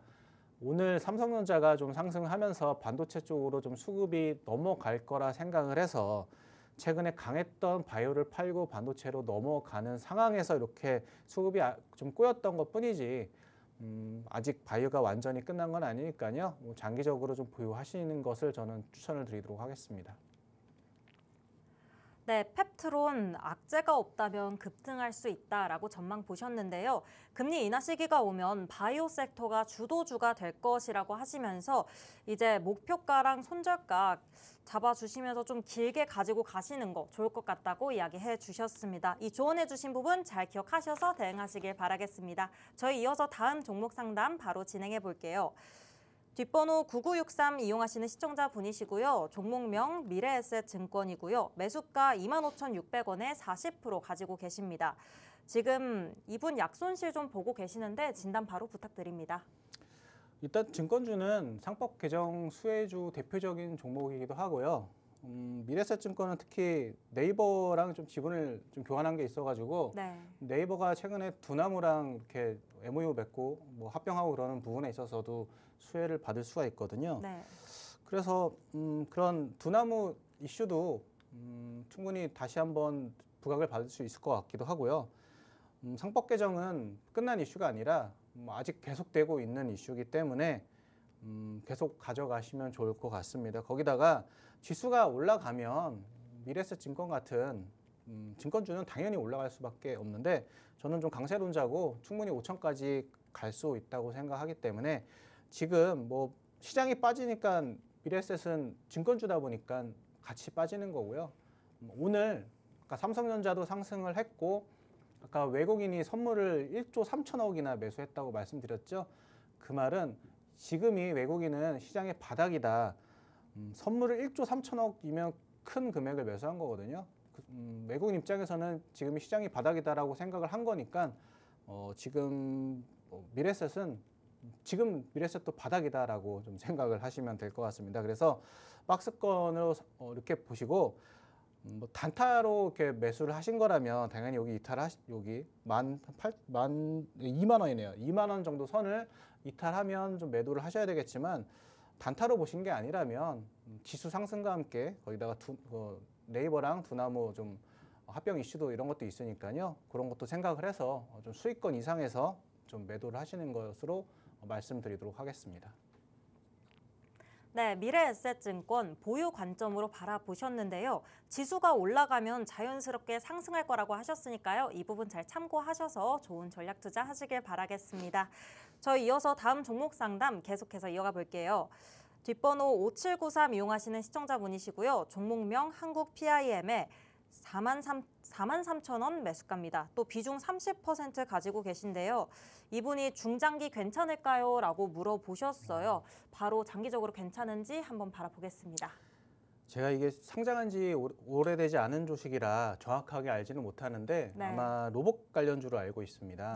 오늘 삼성전자가 좀 상승하면서 반도체 쪽으로 좀 수급이 넘어갈 거라 생각을 해서 최근에 강했던 바이오를 팔고 반도체로 넘어가는 상황에서 이렇게 수급이 좀 꼬였던 것뿐이지 아직 바이오가 완전히 끝난 건 아니니까요. 장기적으로 좀 보유하시는 것을 저는 추천을 드리도록 하겠습니다. 네, 펩트론 악재가 없다면 급등할 수 있다라고 전망 보셨는데요. 금리 인하 시기가 오면 바이오 섹터가 주도주가 될 것이라고 하시면서 이제 목표가랑 손절가 잡아주시면서 좀 길게 가지고 가시는 거 좋을 것 같다고 이야기해 주셨습니다. 이 조언해 주신 부분 잘 기억하셔서 대응하시길 바라겠습니다. 저희 이어서 다음 종목 상담 바로 진행해 볼게요. 뒷번호 9963 이용하시는 시청자분이시고요. 종목명 미래에셋증권이고요. 매수가 25,600원에 40% 가지고 계십니다. 지금 이분 약손실 좀 보고 계시는데 진단 바로 부탁드립니다. 일단 증권주는 상법 개정 수혜주 대표적인 종목이기도 하고요. 미래에셋증권은 특히 네이버랑 좀 지분을 좀 교환한 게 있어가지고 네. 네이버가 최근에 두나무랑 이렇게 MOU 맺고 뭐 합병하고 그러는 부분에 있어서도 수혜를 받을 수가 있거든요. 네. 그래서 그런 두나무 이슈도 충분히 다시 한번 부각을 받을 수 있을 것 같기도 하고요. 상법 개정은 끝난 이슈가 아니라 아직 계속되고 있는 이슈이기 때문에 계속 가져가시면 좋을 것 같습니다. 거기다가 지수가 올라가면 미래에셋증권 같은 증권주는 당연히 올라갈 수밖에 없는데 저는 좀 강세론자고 충분히 5천까지 갈 수 있다고 생각하기 때문에 지금 뭐 시장이 빠지니까 미래에셋은 증권주다 보니까 같이 빠지는 거고요. 오늘 아까 삼성전자도 상승을 했고 아까 외국인이 선물을 1조 3천억이나 매수했다고 말씀드렸죠. 그 말은 지금이 외국인은 시장의 바닥이다. 선물을 1조 3천억이면 큰 금액을 매수한 거거든요. 외국인 입장에서는 지금이 시장이 바닥이다라고 생각을 한 거니까 지금 미래에셋은 지금 미래에셋도 바닥이다라고 좀 생각을 하시면 될 것 같습니다. 그래서 박스권으로 이렇게 보시고 뭐 단타로 이렇게 매수를 하신 거라면 당연히 여기 여기 2만 원이네요. 2만 원 정도 선을 이탈하면 좀 매도를 하셔야 되겠지만 단타로 보신 게 아니라면 지수 상승과 함께 거기다가 네이버랑 두나무 좀 합병 이슈도 이런 것도 있으니까요. 그런 것도 생각을 해서 좀 수익권 이상에서 좀 매도를 하시는 것으로 말씀드리도록 하겠습니다. 네, 미래에셋증권 보유 관점으로 바라보셨는데요. 지수가 올라가면 자연스럽게 상승할 거라고 하셨으니까요. 이 부분 잘 참고하셔서 좋은 전략 투자 하시길 바라겠습니다. 저희 이어서 다음 종목 상담 계속해서 이어가 볼게요. 뒷번호 5793 이용하시는 시청자분이시고요. 종목명 한국 PIM에 43,000원 매수가입니다. 또 비중 30% 가지고 계신데요. 이분이 중장기 괜찮을까요? 라고 물어보셨어요. 바로 장기적으로 괜찮은지 한번 바라보겠습니다. 제가 이게 상장한 지 오래되지 않은 주식이라 정확하게 알지는 못하는데 네. 아마 로봇 관련주로 알고 있습니다.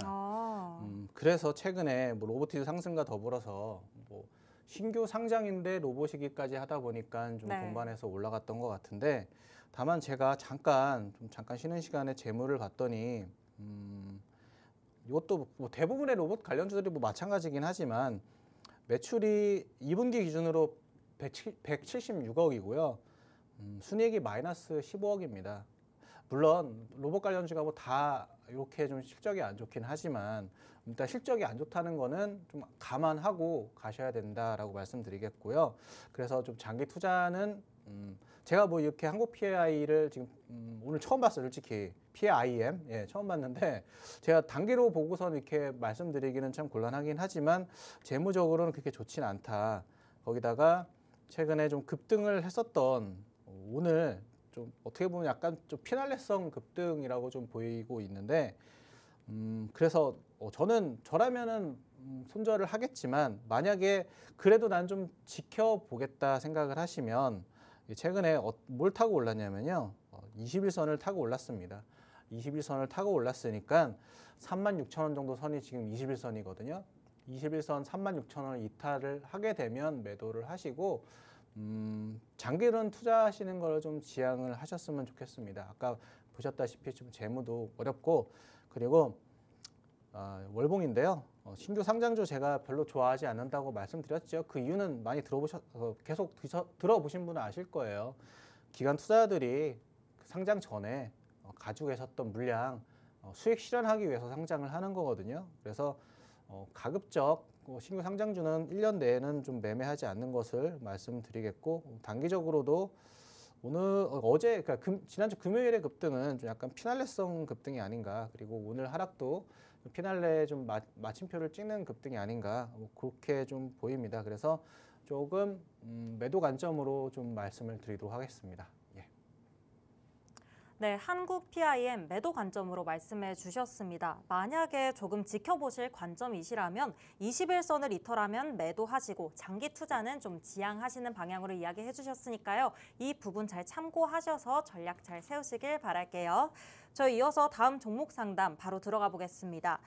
그래서 최근에 뭐 로보티즈 상승과 더불어서 뭐 신규 상장인데 로봇이기까지 하다 보니까 좀 네. 동반해서 올라갔던 것 같은데 다만 제가 잠깐 쉬는 시간에 재무를 봤더니 이것도 뭐 대부분의 로봇 관련주들이 뭐 마찬가지긴 하지만 매출이 2분기 기준으로 176억이고요. 순이익이 마이너스 15억입니다. 물론 로봇 관련주가 뭐 다 이렇게 좀 실적이 안 좋긴 하지만 일단 실적이 안 좋다는 거는 좀 감안하고 가셔야 된다라고 말씀드리겠고요. 그래서 좀 장기 투자는 제가 뭐 이렇게 한국 PAI를 지금 오늘 처음 봤어요. 솔직히 PAIM 처음 봤는데 제가 단기로 보고선 이렇게 말씀드리기는 참 곤란하긴 하지만 재무적으로는 그렇게 좋진 않다. 거기다가 최근에 좀 급등을 했었던 오늘 좀 어떻게 보면 약간 좀 피날레성 급등이라고 좀 보이고 있는데 그래서 저라면은 손절을 하겠지만 만약에 그래도 난 좀 지켜보겠다 생각을 하시면 최근에 뭘 타고 올랐냐면요. 21선을 타고 올랐습니다. 21선을 타고 올랐으니까 36,000원 정도 선이 지금 21선이거든요. 21선 36,000원을 이탈을 하게 되면 매도를 하시고 장기론 투자하시는 걸 좀 지양을 하셨으면 좋겠습니다. 아까 보셨다시피 좀 재무도 어렵고 그리고 월봉인데요. 신규 상장주 제가 별로 좋아하지 않는다고 말씀드렸죠. 그 이유는 많이 계속 들어보신 분은 아실 거예요. 기관 투자자들이 상장 전에 가지고 계셨던 물량 수익 실현하기 위해서 상장을 하는 거거든요. 그래서 가급적 신규 상장주는 1년 내에는 좀 매매하지 않는 것을 말씀드리겠고 단기적으로도 그러니까 지난주 금요일의 급등은 좀 약간 피날레성 급등이 아닌가 그리고 오늘 하락도 피날레 좀 마침표를 찍는 급등이 아닌가 그렇게 좀 보입니다. 그래서 조금 매도 관점으로 좀 말씀을 드리도록 하겠습니다. 예. 네, 한국 PIM 매도 관점으로 말씀해 주셨습니다. 만약에 조금 지켜보실 관점이시라면 21선을 이탈하면 매도하시고 장기 투자는 좀 지양하시는 방향으로 이야기해 주셨으니까요. 이 부분 잘 참고하셔서 전략 잘 세우시길 바랄게요. 저희 이어서 다음 종목 상담 바로 들어가 보겠습니다.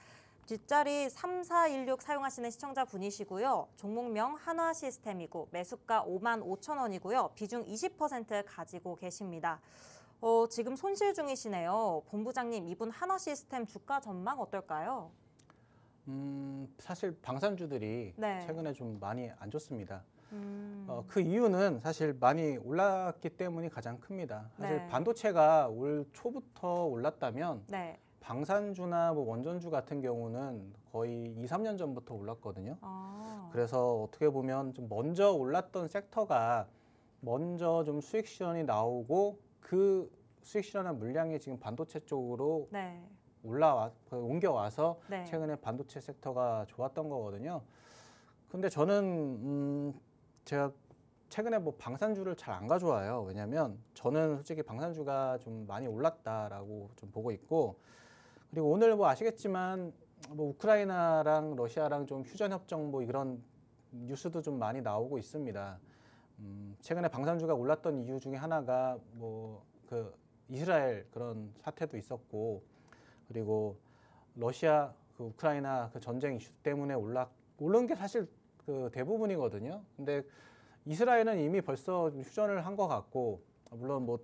뒷자리 3416 사용하시는 시청자분이시고요. 종목명 한화시스템이고 매수가 55,000원이고요. 비중 20% 가지고 계십니다. 지금 손실 중이시네요. 본부장님, 이분 한화시스템 주가 전망 어떨까요? 사실 방산주들이 네. 최근에 좀 많이 안 좋습니다. 그 이유는 사실 많이 올랐기 때문이 가장 큽니다. 사실 네. 반도체가 올 초부터 올랐다면 네. 방산주나 뭐 원전주 같은 경우는 거의 2, 3년 전부터 올랐거든요. 그래서 어떻게 보면 좀 먼저 올랐던 섹터가 먼저 좀 수익 실현이 나오고 그 수익 실현한 물량이 지금 반도체 쪽으로 네. 옮겨와서 네. 최근에 반도체 섹터가 좋았던 거거든요. 근데 저는 제가 최근에 뭐 방산주를 잘 안 가져와요. 왜냐하면 저는 솔직히 방산주가 좀 많이 올랐다라고 좀 보고 있고, 그리고 오늘 뭐 아시겠지만 뭐 우크라이나랑 러시아랑 좀 휴전 협정 뭐 이런 뉴스도 좀 많이 나오고 있습니다. 최근에 방산주가 올랐던 이유 중에 하나가 뭐 그 이스라엘 그런 사태도 있었고, 그리고 러시아 그 우크라이나 그 전쟁 이슈 때문에 오른 게 사실 그 대부분이거든요. 근데 이스라엘은 이미 벌써 좀 휴전을 한 것 같고, 물론 뭐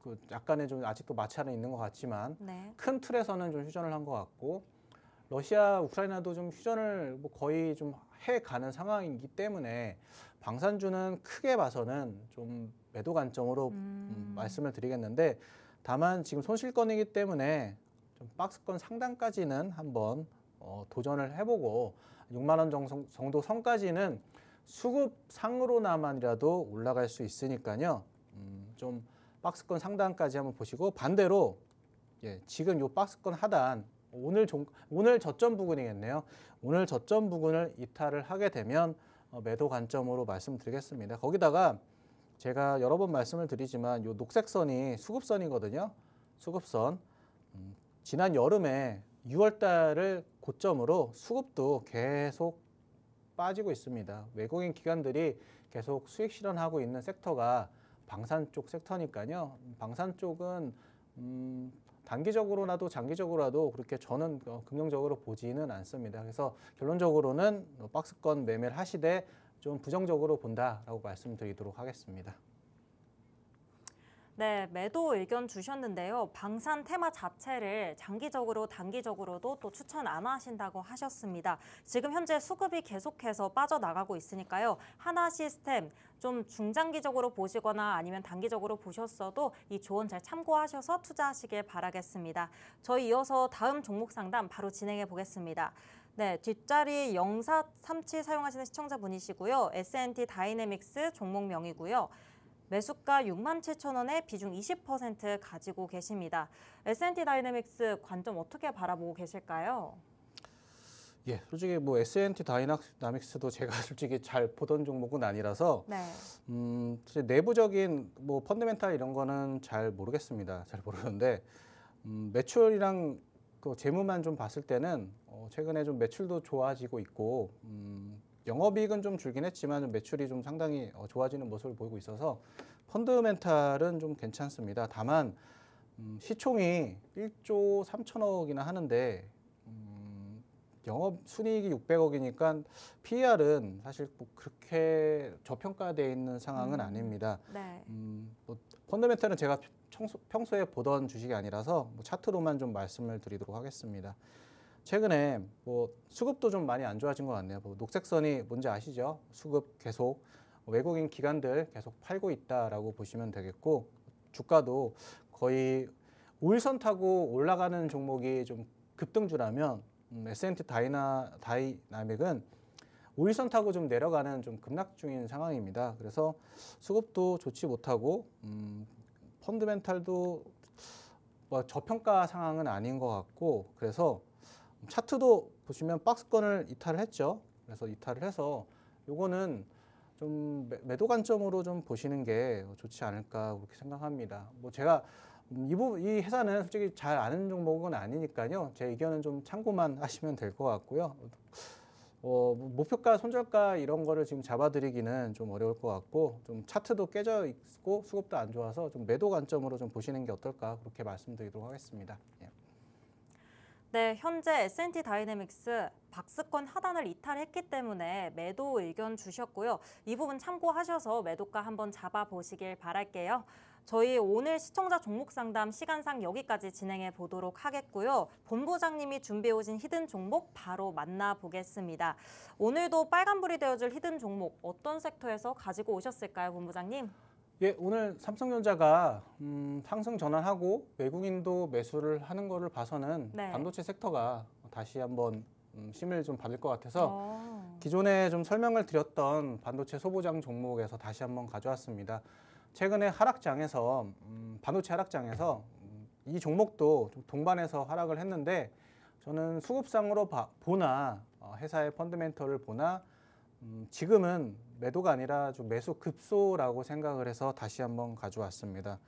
그 약간의 좀 아직도 마찰은 있는 것 같지만 네. 큰 틀에서는 좀 휴전을 한 것 같고, 러시아, 우크라이나도 좀 휴전을 뭐 거의 좀 해가는 상황이기 때문에 방산주는 크게 봐서는 좀 매도 관점으로 말씀을 드리겠는데, 다만 지금 손실권이기 때문에 좀 박스권 상단까지는 한번 도전을 해보고 6만 원 정도 선까지는 수급상으로나만이라도 올라갈 수 있으니까요. 좀 박스권 상단까지 한번 보시고, 반대로 지금 요 박스권 하단 오늘 저점 부근이겠네요. 오늘 저점 부근을 이탈을 하게 되면 매도 관점으로 말씀드리겠습니다. 거기다가 제가 여러 번 말씀을 드리지만 요 녹색 선이 수급선이거든요. 수급선. 지난 여름에 6월 달을 고점으로 수급도 계속 빠지고 있습니다. 외국인 기관들이 계속 수익 실현하고 있는 섹터가 방산 쪽 섹터니까요. 방산 쪽은 단기적으로라도 장기적으로라도 그렇게 저는 긍정적으로 보지는 않습니다. 그래서 결론적으로는 박스권 매매를 하시되 좀 부정적으로 본다라고 말씀드리도록 하겠습니다. 네, 매도 의견 주셨는데요. 방산 테마 자체를 장기적으로, 단기적으로도 또 추천 안 하신다고 하셨습니다. 지금 현재 수급이 계속해서 빠져나가고 있으니까요. 한화시스템 좀 중장기적으로 보시거나 아니면 단기적으로 보셨어도 이 조언 잘 참고하셔서 투자하시길 바라겠습니다. 저희 이어서 다음 종목 상담 바로 진행해 보겠습니다. 네, 뒷자리 0437 사용하시는 시청자분이시고요. S&T 다이내믹스 종목명이고요. 매수가 67,000원에 비중 20% 가지고 계십니다. S&T 다이내믹스 관점 어떻게 바라보고 계실까요? 예, 솔직히 뭐 S&T 다이나믹스도 제가 솔직히 잘 보던 종목은 아니라서 네. 내부적인 뭐 펀더멘탈 이런 거는 잘 모르겠습니다. 잘 모르는데 매출이랑 그 재무만 좀 봤을 때는 최근에 좀 매출도 좋아지고 있고 영업이익은 좀 줄긴 했지만 좀 매출이 좀 상당히 좋아지는 모습을 보이고 있어서 펀더멘탈은 좀 괜찮습니다. 다만 시총이 1조 3천억이나 하는데 영업 순이익이 600억이니까 PER은 사실 뭐 그렇게 저평가되어 있는 상황은 아닙니다. 네. 뭐 펀더멘탈은 제가 평소에 보던 주식이 아니라서 뭐 차트로만 좀 말씀을 드리도록 하겠습니다. 최근에 뭐 수급도 좀 많이 안 좋아진 것 같네요. 뭐 녹색선이 뭔지 아시죠? 수급 계속 외국인 기관들 계속 팔고 있다라고 보시면 되겠고, 주가도 거의 5일선 타고 올라가는 종목이 좀 급등주라면 S&T 다이나믹은 5일선 타고 좀 내려가는 좀 급락 중인 상황입니다. 그래서 수급도 좋지 못하고 펀드멘탈도 뭐 저평가 상황은 아닌 것 같고, 그래서 차트도 보시면 박스권을 이탈을 했죠. 그래서 이탈을 해서 요거는 좀 매도 관점으로 좀 보시는 게 좋지 않을까 그렇게 생각합니다. 뭐 제가 이 회사는 솔직히 잘 아는 종목은 아니니까요. 제 의견은 좀 참고만 하시면 될 것 같고요. 목표가, 손절가 이런 거를 지금 잡아드리기는 좀 어려울 것 같고, 좀 차트도 깨져 있고 수급도 안 좋아서 좀 매도 관점으로 좀 보시는 게 어떨까, 그렇게 말씀드리도록 하겠습니다. 예. 네, 현재 S&T 다이내믹스 박스권 하단을 이탈했기 때문에 매도 의견 주셨고요. 이 부분 참고하셔서 매도가 한번 잡아보시길 바랄게요. 저희 오늘 시청자 종목 상담 시간상 여기까지 진행해 보도록 하겠고요. 본부장님이 준비해 오신 히든 종목 바로 만나보겠습니다. 오늘도 빨간불이 되어줄 히든 종목 어떤 섹터에서 가지고 오셨을까요, 본부장님? 예, 오늘 삼성전자가 상승 전환하고 외국인도 매수를 하는 거를 봐서는 네. 반도체 섹터가 다시 한번 힘을 좀 받을 것 같아서 기존에 좀 설명을 드렸던 반도체 소부장 종목에서 다시 한번 가져왔습니다. 최근에 하락장에서 반도체 하락장에서 이 종목도 좀 동반해서 하락을 했는데, 저는 수급상으로 보나 회사의 펀더멘털을 보나 지금은 매도가 아니라 좀 매수 급소라고 생각을 해서 다시 한번 가져왔습니다.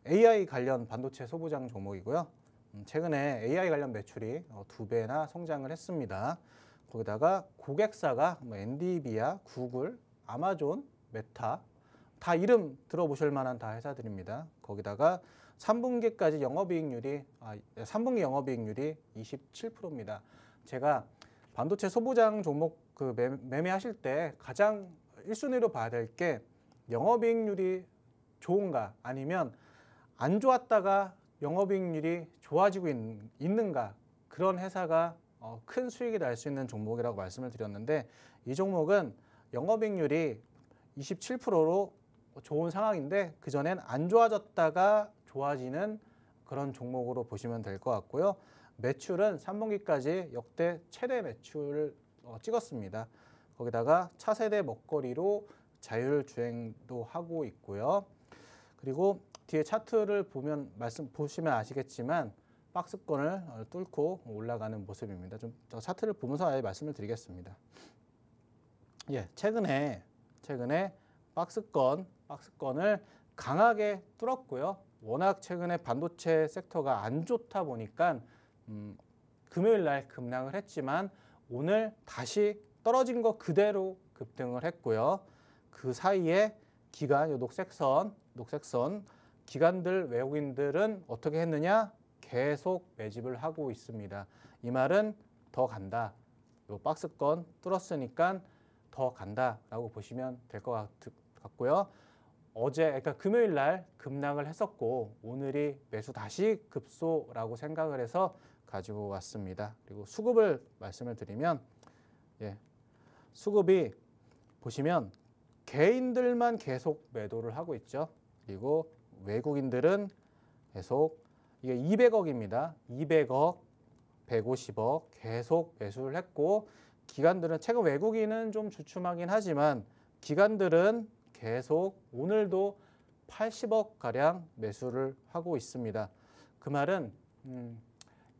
AI 관련 반도체 소부장 종목이고요. 최근에 AI 관련 매출이 2배나 성장을 했습니다. 거기다가 고객사가 엔비디아, 구글, 아마존, 메타 다 이름 들어보실 만한 다 회사들입니다. 거기다가 3분기까지 영업이익률이 3분기 영업이익률이 27%입니다. 제가 반도체 소부장 종목 매매하실 때 가장 1순위로 봐야 될 게 영업이익률이 좋은가, 아니면 안 좋았다가 영업이익률이 좋아지고 있는가, 그런 회사가 큰 수익이 날 수 있는 종목이라고 말씀을 드렸는데, 이 종목은 영업이익률이 27%로 좋은 상황인데 그전엔 안 좋아졌다가 좋아지는 그런 종목으로 보시면 될 것 같고요. 매출은 3분기까지 역대 최대 매출을 찍었습니다. 거기다가 차세대 먹거리로 자율주행도 하고 있고요. 그리고 뒤에 차트를 보시면 아시겠지만 박스권을 뚫고 올라가는 모습입니다. 좀 차트를 보면서 아예 말씀을 드리겠습니다. 예, 최근에 박스권을 강하게 뚫었고요. 워낙 최근에 반도체 섹터가 안 좋다 보니까 금요일 날 급락을 했지만 오늘 다시 떨어진 거 그대로 급등을 했고요. 그 사이에 기간, 녹색선 기관들, 외국인들은 어떻게 했느냐? 계속 매집을 하고 있습니다. 이 말은 더 간다. 요 박스권 뚫었으니까 더 간다라고 보시면 될 것 같고요. 그러니까 금요일 날 급락을 했었고 오늘이 매수 다시 급소라고 생각을 해서 가지고 왔습니다. 그리고 수급을 말씀을 드리면, 수급이 보시면 개인들만 계속 매도를 하고 있죠. 그리고 외국인들은 계속, 이게 200억입니다. 200억, 150억 계속 매수를 했고, 기관들은 최근 외국인은 좀 주춤하긴 하지만 기관들은 계속 오늘도 80억 가량 매수를 하고 있습니다. 그 말은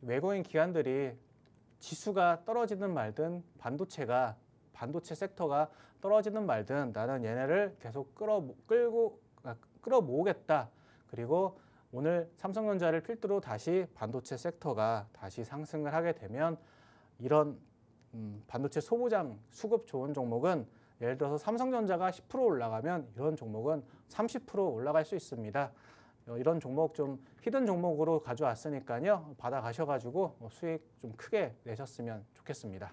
외국인 기관들이 지수가 떨어지든 말든 반도체 섹터가 떨어지든 말든 나는 얘네를 계속 끌어모으겠다. 그리고 오늘 삼성전자를 필두로 다시 반도체 섹터가 다시 상승을 하게 되면 이런 반도체 소부장 수급 좋은 종목은, 예를 들어서 삼성전자가 10% 올라가면 이런 종목은 30% 올라갈 수 있습니다. 이런 종목 좀 히든 종목으로 가져왔으니까요. 받아가셔가지고 수익 좀 크게 내셨으면 좋겠습니다.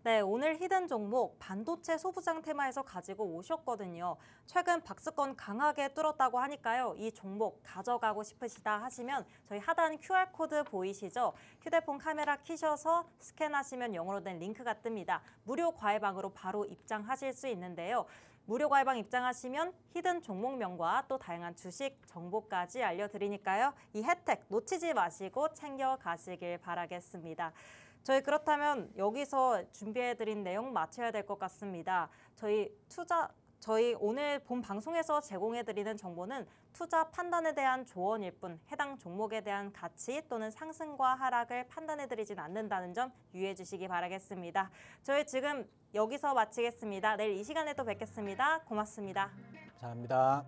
네, 오늘 히든 종목 반도체 소부장 테마에서 가지고 오셨거든요. 최근 박스권 강하게 뚫었다고 하니까요. 이 종목 가져가고 싶으시다 하시면 저희 하단 QR코드 보이시죠? 휴대폰 카메라 켜셔서 스캔하시면 영어로 된 링크가 뜹니다. 무료 과외방으로 바로 입장하실 수 있는데요. 무료 과외방 입장하시면 히든 종목명과 또 다양한 주식 정보까지 알려드리니까요. 이 혜택 놓치지 마시고 챙겨가시길 바라겠습니다. 저희 그렇다면 여기서 준비해드린 내용 마쳐야 될 것 같습니다. 저희 오늘 본 방송에서 제공해드리는 정보는 투자 판단에 대한 조언일 뿐 해당 종목에 대한 가치 또는 상승과 하락을 판단해드리진 않는다는 점 유의해 주시기 바라겠습니다. 저희 지금 여기서 마치겠습니다. 내일 이 시간에 또 뵙겠습니다. 고맙습니다. 감사합니다.